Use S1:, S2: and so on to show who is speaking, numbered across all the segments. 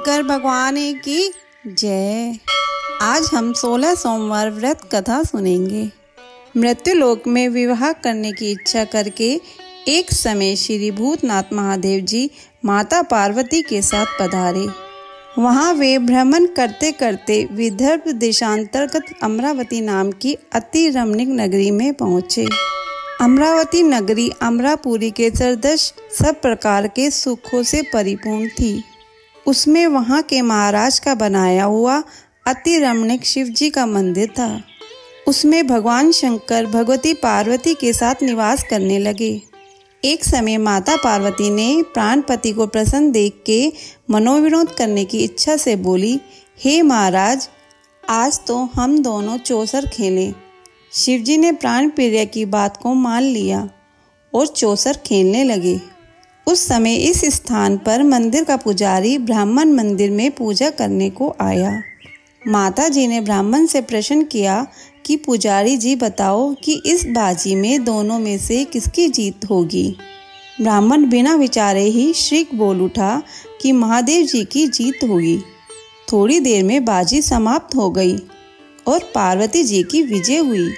S1: शंकर भगवान की जय। आज हम 16 सोमवार व्रत कथा सुनेंगे। मृत्युलोक में विवाह करने की इच्छा करके एक समय श्री भूतनाथ महादेव जी माता पार्वती के साथ पधारे। वहां वे भ्रमण करते करते विदर्भ देशांतर्गत अमरावती नाम की अति रमणीक नगरी में पहुँचे। अमरावती नगरी अमरापुरी के सरदश सब प्रकार के सुखों से परिपूर्ण थी। उसमें वहाँ के महाराज का बनाया हुआ अति रमणीक शिव जी का मंदिर था। उसमें भगवान शंकर भगवती पार्वती के साथ निवास करने लगे। एक समय माता पार्वती ने प्राणपति को प्रसन्न देख के मनोविनोद करने की इच्छा से बोली, हे महाराज, आज तो हम दोनों चौसर खेलें। शिवजी ने प्राण प्रिय की बात को मान लिया और चौसर खेलने लगे। उस समय इस स्थान पर मंदिर का पुजारी ब्राह्मण मंदिर में पूजा करने को आया। माता जी ने ब्राह्मण से प्रश्न किया कि पुजारी जी बताओ कि इस बाजी में दोनों में से किसकी जीत होगी। ब्राह्मण बिना विचारे ही श्रीक बोल उठा कि महादेव जी की जीत होगी। थोड़ी देर में बाजी समाप्त हो गई और पार्वती जी की विजय हुई।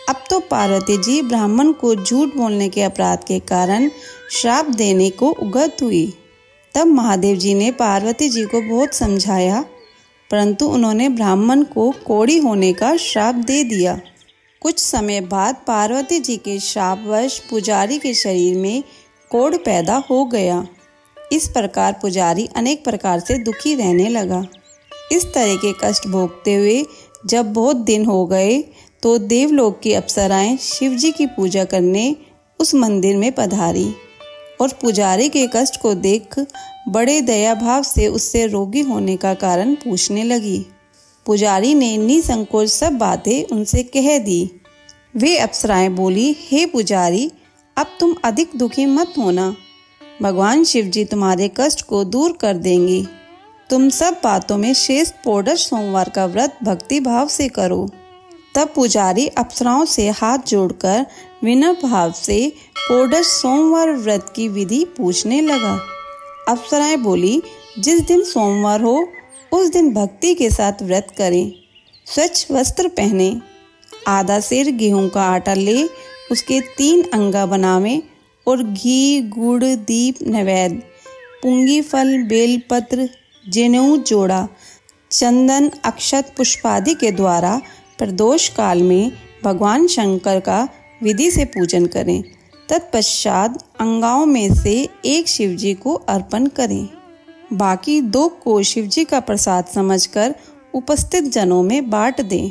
S1: अब तो पार्वती जी ब्राह्मण को झूठ बोलने के अपराध के कारण श्राप देने को उगत हुई। तब महादेव जी ने पार्वती जी को बहुत समझाया, परंतु उन्होंने ब्राह्मण को कोढ़ी होने का श्राप दे दिया। कुछ समय बाद पार्वती जी के श्रापवश पुजारी के शरीर में कोढ़ पैदा हो गया। इस प्रकार पुजारी अनेक प्रकार से दुखी रहने लगा। इस तरह के कष्ट भोगते हुए जब बहुत दिन हो गए तो देवलोक की अप्सराएं शिव जी की पूजा करने उस मंदिर में पधारी और पुजारी के कष्ट को देख बड़े दया भाव से उससे रोगी होने का कारण पूछने लगी। पुजारी ने निसंकोच सब बातें उनसे कह दी। वे अप्सराएं बोली, हे पुजारी, अब तुम अधिक दुखी मत होना। भगवान शिव जी तुम्हारे कष्ट को दूर कर देंगे। तुम सब बातों में शेष पोढ़श सोमवार का व्रत भक्ति भाव से करो। तब पुजारी अप्सराओं से हाथ जोड़कर विनम्र भाव से पोढ़श सोमवार व्रत की विधि पूछने लगा। अप्सराएं बोली, जिस दिन सोमवार हो उस दिन भक्ति के साथ व्रत करें। स्वच्छ वस्त्र पहने, आधा सेर गेहूं का आटा ले उसके 3 अंगा बनावें और घी गुड़ दीप नैवेद्य पुंगी फल बेलपत्र जनेऊ जोड़ा चंदन अक्षत पुष्पादि के द्वारा प्रदोष काल में भगवान शंकर का विधि से पूजन करें। तत्पश्चात अंगाओं में से एक शिवजी को अर्पण करें। बाकी 2 को शिवजी का प्रसाद समझकर उपस्थित जनों में बांट दें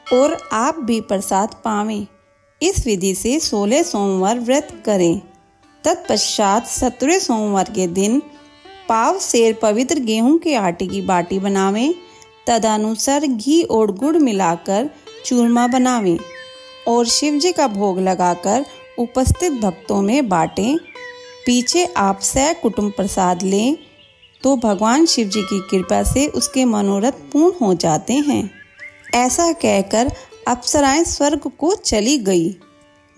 S1: और आप भी प्रसाद पावें। इस विधि से 16 सोमवार व्रत करें। तत्पश्चात 17वें सोमवार के दिन पाव सेर पवित्र गेहूं के आटे की बाटी बनावें। तदनुसार घी और गुड़ मिलाकर चूरमा बनावें और शिवजी का भोग लगाकर उपस्थित भक्तों में बांटें। पीछे आप कुटुंब प्रसाद लें तो भगवान शिवजी की कृपा से उसके मनोरथ पूर्ण हो जाते हैं। ऐसा कहकर अप्सराएं स्वर्ग को चली गई।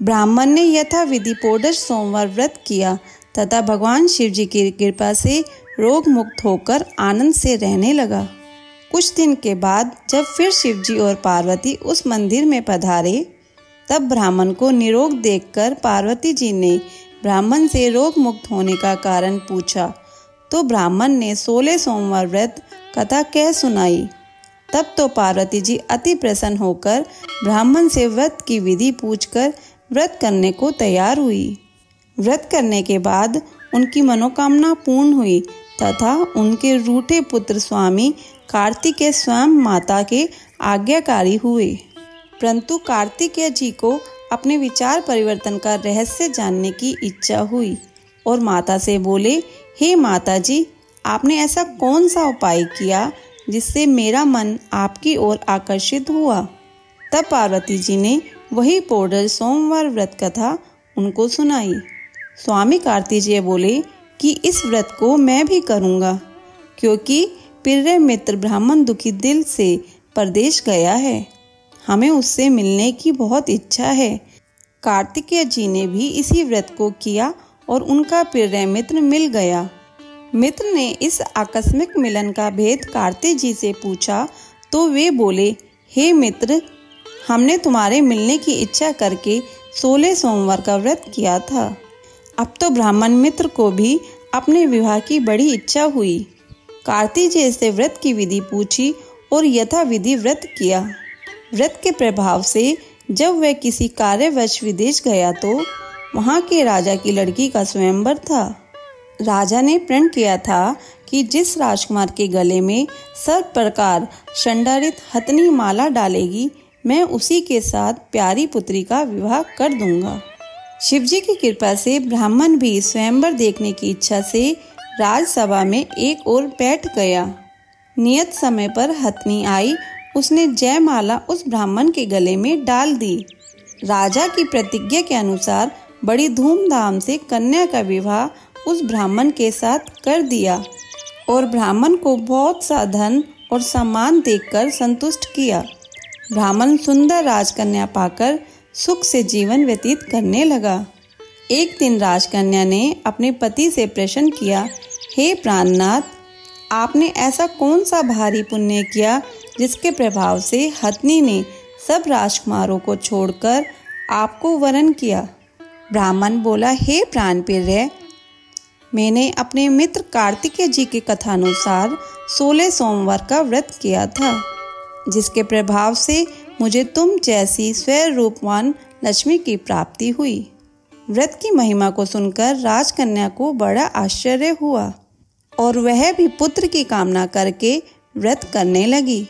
S1: ब्राह्मण ने यथाविधि पोढ़श सोमवार व्रत किया तथा भगवान शिवजी की कृपा से रोग मुक्त होकर आनंद से रहने लगा। कुछ दिन के बाद जब फिर शिवजी और पार्वती उस मंदिर में पधारे, तब ब्राह्मण को निरोग देखकर पार्वती जी ने ब्राह्मण से रोग मुक्त होने का कारण पूछा तो ब्राह्मण ने 16 सोमवार व्रत कथा कह सुनाई। तब तो पार्वती जी अति प्रसन्न होकर ब्राह्मण से व्रत की विधि पूछकर व्रत करने को तैयार हुई। व्रत करने के बाद उनकी मनोकामना पूर्ण हुई तथा उनके रूठे पुत्र स्वामी कार्तिकेय स्वयं माता के आज्ञाकारी हुए। परंतु कार्तिकेय जी को अपने विचार परिवर्तन का रहस्य जानने की इच्छा हुई और माता से बोले, हे माता जी, आपने ऐसा कौन सा उपाय किया जिससे मेरा मन आपकी ओर आकर्षित हुआ। तब पार्वती जी ने वही पोढ़श सोमवार व्रत कथा उनको सुनाई। स्वामी कार्तिकेय बोले कि इस व्रत को मैं भी करूँगा, क्योंकि प्रिय मित्र ब्राह्मण दुखी दिल से परदेश गया है। हमें उससे मिलने की बहुत इच्छा है। कार्तिकेय जी ने भी इसी व्रत को किया और उनका प्रिय मित्र मिल गया। मित्र ने इस आकस्मिक मिलन का भेद कार्ति जी से पूछा तो वे बोले, हे मित्र, हमने तुम्हारे मिलने की इच्छा करके 16 सोमवार का व्रत किया था। अब तो ब्राह्मण मित्र को भी अपने विवाह की बड़ी इच्छा हुई। कार्ति जी से व्रत की विधि पूछी और यथाविधि व्रत किया। व्रत के प्रभाव से जब वह किसी कार्यवश विदेश गया तो वहाँ के राजा की लड़की का स्वयंवर था। राजा ने प्रण किया था कि जिस राजकुमार के गले में सब प्रकार शंडारित हथनी माला डालेगी, मैं उसी के साथ प्यारी पुत्री का विवाह कर दूंगा। शिवजी की कृपा से ब्राह्मण भी स्वयंवर देखने की इच्छा से राजसभा में एक ओर बैठ गया। नियत समय पर हथनी आई, उसने जयमाला उस ब्राह्मण के गले में डाल दी। राजा की प्रतिज्ञा के अनुसार बड़ी धूमधाम से कन्या का विवाह उस ब्राह्मण के साथ कर दिया और ब्राह्मण को बहुत सा धन और सम्मान देकर संतुष्ट किया। ब्राह्मण सुंदर राजकन्या पाकर सुख से जीवन व्यतीत करने लगा। एक दिन राजकन्या ने अपने पति से प्रश्न किया, हे प्राणनाथ, आपने ऐसा कौन सा भारी पुण्य किया जिसके प्रभाव से हथनी ने सब राजकुमारों को छोड़कर आपको वरण किया? ब्राह्मण बोला, हे प्राणप्रिय, मैंने अपने मित्र कार्तिकेय जी के कथानुसार 16 सोमवार का व्रत किया था, जिसके प्रभाव से मुझे तुम जैसी स्वयं रूपवान लक्ष्मी की प्राप्ति हुई। व्रत की महिमा को सुनकर राजकन्या को बड़ा आश्चर्य हुआ और वह भी पुत्र की कामना करके व्रत करने लगी।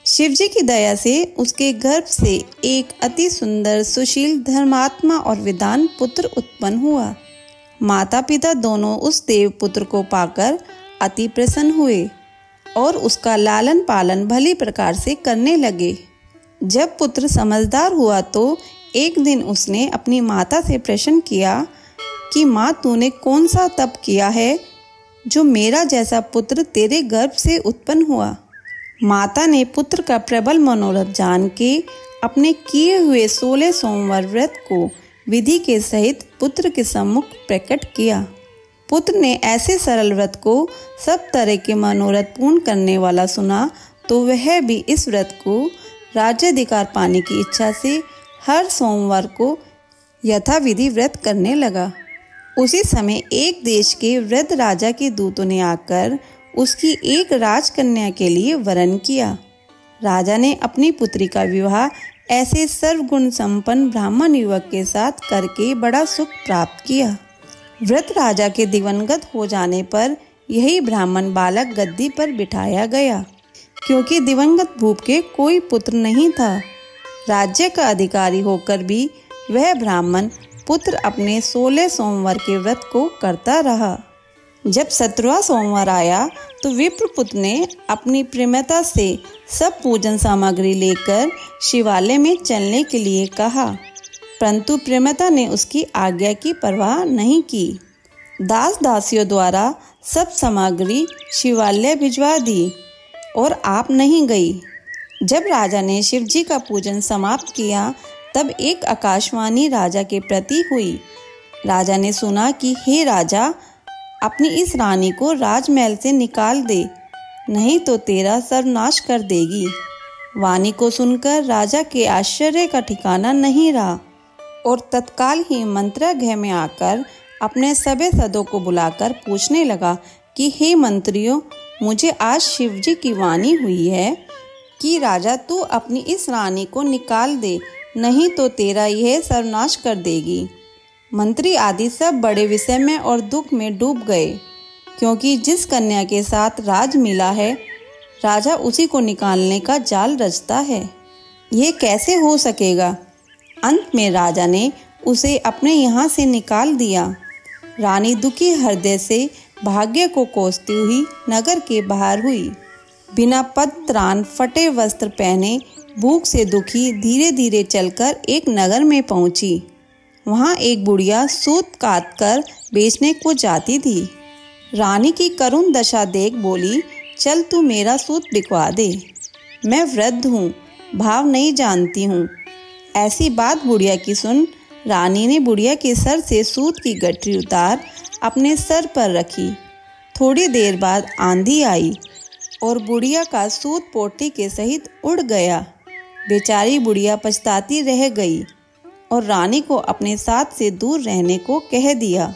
S1: शिवजी की दया से उसके गर्भ से एक अति सुंदर, सुशील, धर्मात्मा और विद्वान पुत्र उत्पन्न हुआ। माता पिता दोनों उस देव पुत्र को पाकर अति प्रसन्न हुए और उसका लालन पालन भली प्रकार से करने लगे। जब पुत्र समझदार हुआ तो एक दिन उसने अपनी माता से प्रश्न किया कि माँ, तूने कौन सा तप किया है जो मेरा जैसा पुत्र तेरे गर्भ से उत्पन्न हुआ? माता ने पुत्र का प्रबल मनोरथ जान के अपने किए हुए 16 सोमवार व्रत को विधि के सहित पुत्र के सम्मुख प्रकट किया। पुत्र ने ऐसे सरल व्रत को सब तरह के मनोरथ पूर्ण करने वाला सुना तो वह भी इस व्रत को राज्याधिकार पाने की इच्छा से हर सोमवार को यथाविधि व्रत करने लगा। उसी समय एक देश के वृद्ध राजा के दूतों ने आकर उसकी एक राजकन्या के लिए वरण किया। राजा ने अपनी पुत्री का विवाह ऐसे सर्वगुण संपन्न ब्राह्मण युवक के साथ करके बड़ा सुख प्राप्त किया। वृद्ध राजा के दिवंगत हो जाने पर यही ब्राह्मण बालक गद्दी पर बिठाया गया, क्योंकि दिवंगत भूप के कोई पुत्र नहीं था। राज्य का अधिकारी होकर भी वह ब्राह्मण पुत्र अपने 16 सोमवार के व्रत को करता रहा। जब 17वां सोमवार आया तो विप्रपुत्र ने अपनी प्रेमता से सब पूजन सामग्री लेकर शिवालय में चलने के लिए कहा, परंतु प्रेमता ने उसकी आज्ञा की परवाह नहीं की। दास दासियों द्वारा सब सामग्री शिवालय भिजवा दी और आप नहीं गई। जब राजा ने शिवजी का पूजन समाप्त किया तब एक आकाशवाणी राजा के प्रति हुई। राजा ने सुना कि हे राजा, अपनी इस रानी को राजमहल से निकाल दे, नहीं तो तेरा सर्वनाश कर देगी। वाणी को सुनकर राजा के आश्चर्य का ठिकाना नहीं रहा और तत्काल ही मंत्रालय में आकर अपने सभासदों को बुलाकर पूछने लगा कि हे मंत्रियों, मुझे आज शिवजी की वाणी हुई है कि राजा तू अपनी इस रानी को निकाल दे, नहीं तो तेरा यह सर्वनाश कर देगी। मंत्री आदि सब बड़े विषय में और दुख में डूब गए, क्योंकि जिस कन्या के साथ राज मिला है राजा उसी को निकालने का जाल रचता है। यह कैसे हो सकेगा? अंत में राजा ने उसे अपने यहाँ से निकाल दिया। रानी दुखी हृदय से भाग्य को कोसती हुई नगर के बाहर हुई। बिना पत्रान फटे वस्त्र पहने भूख से दुखी धीरे धीरे चलकर एक नगर में पहुंची। वहां एक बुढ़िया सूत काट कर बेचने को जाती थी। रानी की करुण दशा देख बोली, चल तू मेरा सूत बिकवा दे, मैं वृद्ध हूँ, भाव नहीं जानती हूँ। ऐसी बात बुढ़िया की सुन रानी ने बुढ़िया के सर से सूत की गठरी उतार अपने सर पर रखी थोड़ी देर बाद आंधी आई और बुढ़िया का सूत पोटी के सहित उड़ गया। बेचारी बुढ़िया पछताती रह गई और रानी को अपने साथ से दूर रहने को कह दिया।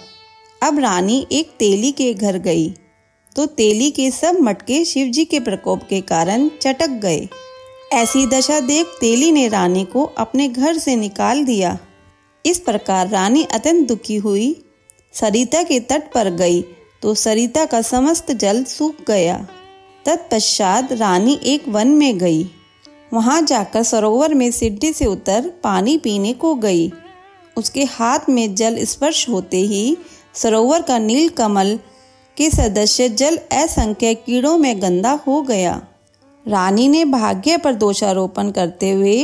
S1: अब रानी एक तेली के घर गई तो तेली के सब मटके शिवजी के प्रकोप के कारण चटक गए। ऐसी दशा देख तेली ने रानी को अपने घर से निकाल दिया। इस प्रकार रानी अत्यंत दुखी हुई। सरिता के तट पर गई तो सरिता का समस्त जल सूख गया। तत्पश्चात रानी एक वन में गई। वहां जाकर सरोवर में सीढ़ी से उतर पानी पीने को गई। उसके हाथ में जल स्पर्श होते ही सरोवर का नील कमल के सदस्य जल असंख्य कीड़ों में गंदा हो गया। रानी ने भाग्य पर दोषारोपण करते हुए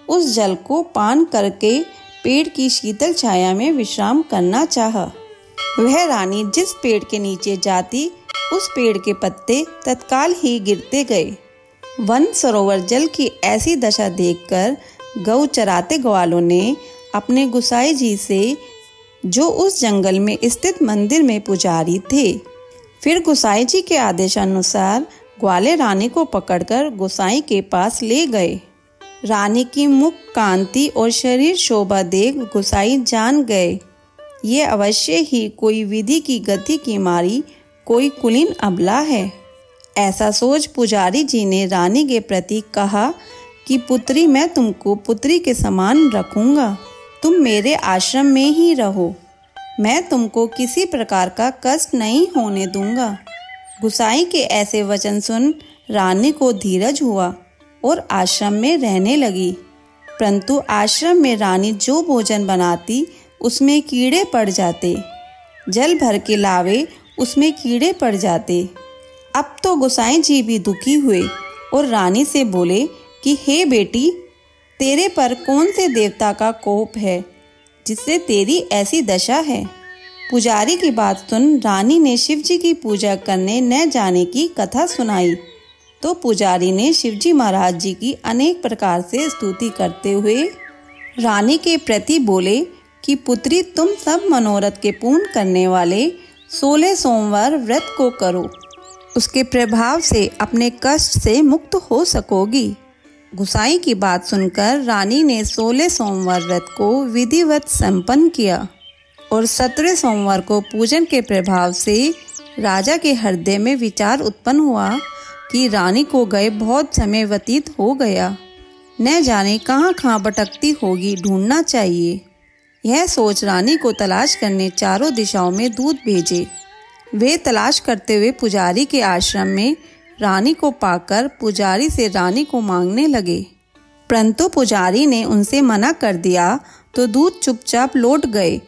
S1: उस जल को पान करके पेड़ की शीतल छाया में विश्राम करना चाहा। वह रानी जिस पेड़ के नीचे जाती उस पेड़ के पत्ते तत्काल ही गिरते गए। वन सरोवर जल की ऐसी दशा देखकर गौ चराते ग्वालों ने अपने गुसाई जी से, जो उस जंगल में स्थित मंदिर में पुजारी थे, फिर गुसाई जी के आदेशानुसार ग्वाले रानी को पकड़कर गोसाई के पास ले गए। रानी की मुख कांति और शरीर शोभा देख गोसाई जान गए ये अवश्य ही कोई विधि की गति की मारी कोई कुलीन अबला है। ऐसा सोच पुजारी जी ने रानी के प्रति कहा कि पुत्री, मैं तुमको पुत्री के समान रखूंगा। तुम मेरे आश्रम में ही रहो। मैं तुमको किसी प्रकार का कष्ट नहीं होने दूंगा। गुसाई के ऐसे वचन सुन रानी को धीरज हुआ और आश्रम में रहने लगी। परंतु आश्रम में रानी जो भोजन बनाती उसमें कीड़े पड़ जाते, जल भर के लावे उसमें कीड़े पड़ जाते। अब तो गोसाई जी भी दुखी हुए और रानी से बोले कि हे बेटी, तेरे पर कौन से देवता का कोप है जिससे तेरी ऐसी दशा है। पुजारी की बात सुन रानी ने शिवजी की पूजा करने न जाने की कथा सुनाई तो पुजारी ने शिवजी महाराज जी की अनेक प्रकार से स्तुति करते हुए रानी के प्रति बोले कि पुत्री, तुम सब मनोरथ के पूर्ण करने वाले 16 सोमवार व्रत को करो। उसके प्रभाव से अपने कष्ट से मुक्त हो सकोगी। गुसाई की बात सुनकर रानी ने 16 सोमवार व्रत को विधिवत संपन्न किया और 17वें सोमवार को पूजन के प्रभाव से राजा के हृदय में विचार उत्पन्न हुआ कि रानी को गए बहुत समय व्यतीत हो गया, न जाने कहाँ कहाँ भटकती होगी, ढूंढना चाहिए। यह सोच रानी को तलाश करने चारों दिशाओं में दूत भेजे। वे तलाश करते हुए पुजारी के आश्रम में रानी को पाकर पुजारी से रानी को मांगने लगे। परंतु पुजारी ने उनसे मना कर दिया तो दूत चुपचाप लौट गए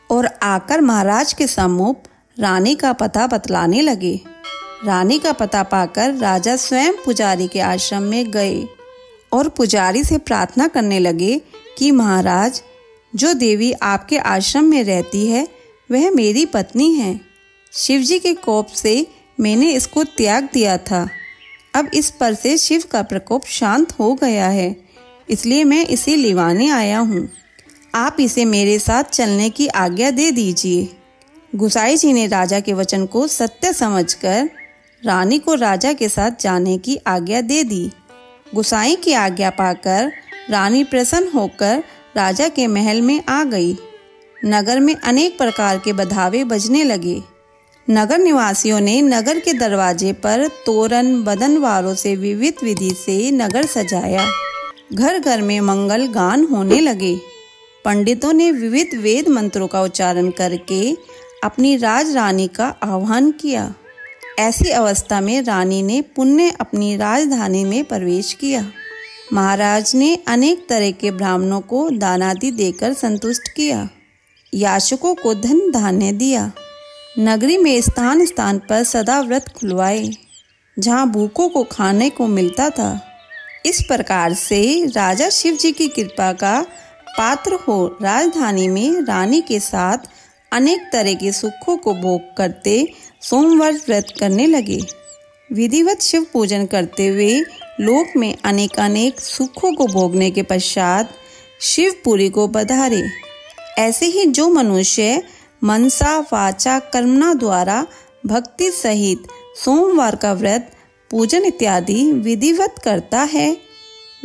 S1: और आकर महाराज के सम्मुख रानी का पता बतलाने लगे। रानी का पता पाकर राजा स्वयं पुजारी के आश्रम में गए और पुजारी से प्रार्थना करने लगे कि महाराज, जो देवी आपके आश्रम में रहती है वह मेरी पत्नी है। शिवजी के कोप से मैंने इसको त्याग दिया था। अब इस पर से शिव का प्रकोप शांत हो गया है, इसलिए मैं इसे लिवाने आया हूँ। आप इसे मेरे साथ चलने की आज्ञा दे दीजिए। गुसाई जी ने राजा के वचन को सत्य समझकर रानी को राजा के साथ जाने की आज्ञा दे दी। गुसाई की आज्ञा पाकर रानी प्रसन्न होकर राजा के महल में आ गई। नगर में अनेक प्रकार के बधावे बजने लगे। नगर निवासियों ने नगर के दरवाजे पर तोरण बदनवारों से विविध विधि से नगर सजाया। घर घर में मंगल गान होने लगे। पंडितों ने विविध वेद मंत्रों का उच्चारण करके अपनी राजरानी का आह्वान किया। ऐसी अवस्था में रानी ने पुण्य अपनी राजधानी में प्रवेश किया। महाराज ने अनेक तरह के ब्राह्मणों को दानादि देकर संतुष्ट किया। याचकों को धन धान्य दिया। नगरी में स्थान स्थान पर सदा व्रत खुलवाए, जहाँ भूखों को खाने को मिलता था। इस प्रकार से राजा शिव जी की कृपा का पात्र हो राजधानी में रानी के साथ अनेक तरह के सुखों को भोग करते सोमवार व्रत करने लगे। विधिवत शिव पूजन करते हुए लोक में अनेक सुखों को भोगने के पश्चात शिवपुरी को पधारे। ऐसे ही जो मनुष्य मनसा वाचा कर्मणा द्वारा भक्ति सहित सोमवार का व्रत, पूजन इत्यादि विधिवत करता है,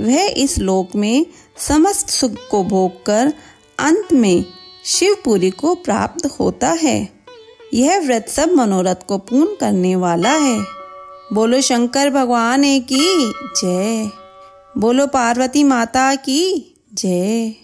S1: वह इस लोक में समस्त सुख को भोग कर अंत में शिवपुरी को प्राप्त होता है। यह व्रत सब मनोरथ को पूर्ण करने वाला है। बोलो शंकर भगवान की जय। बोलो पार्वती माता की जय।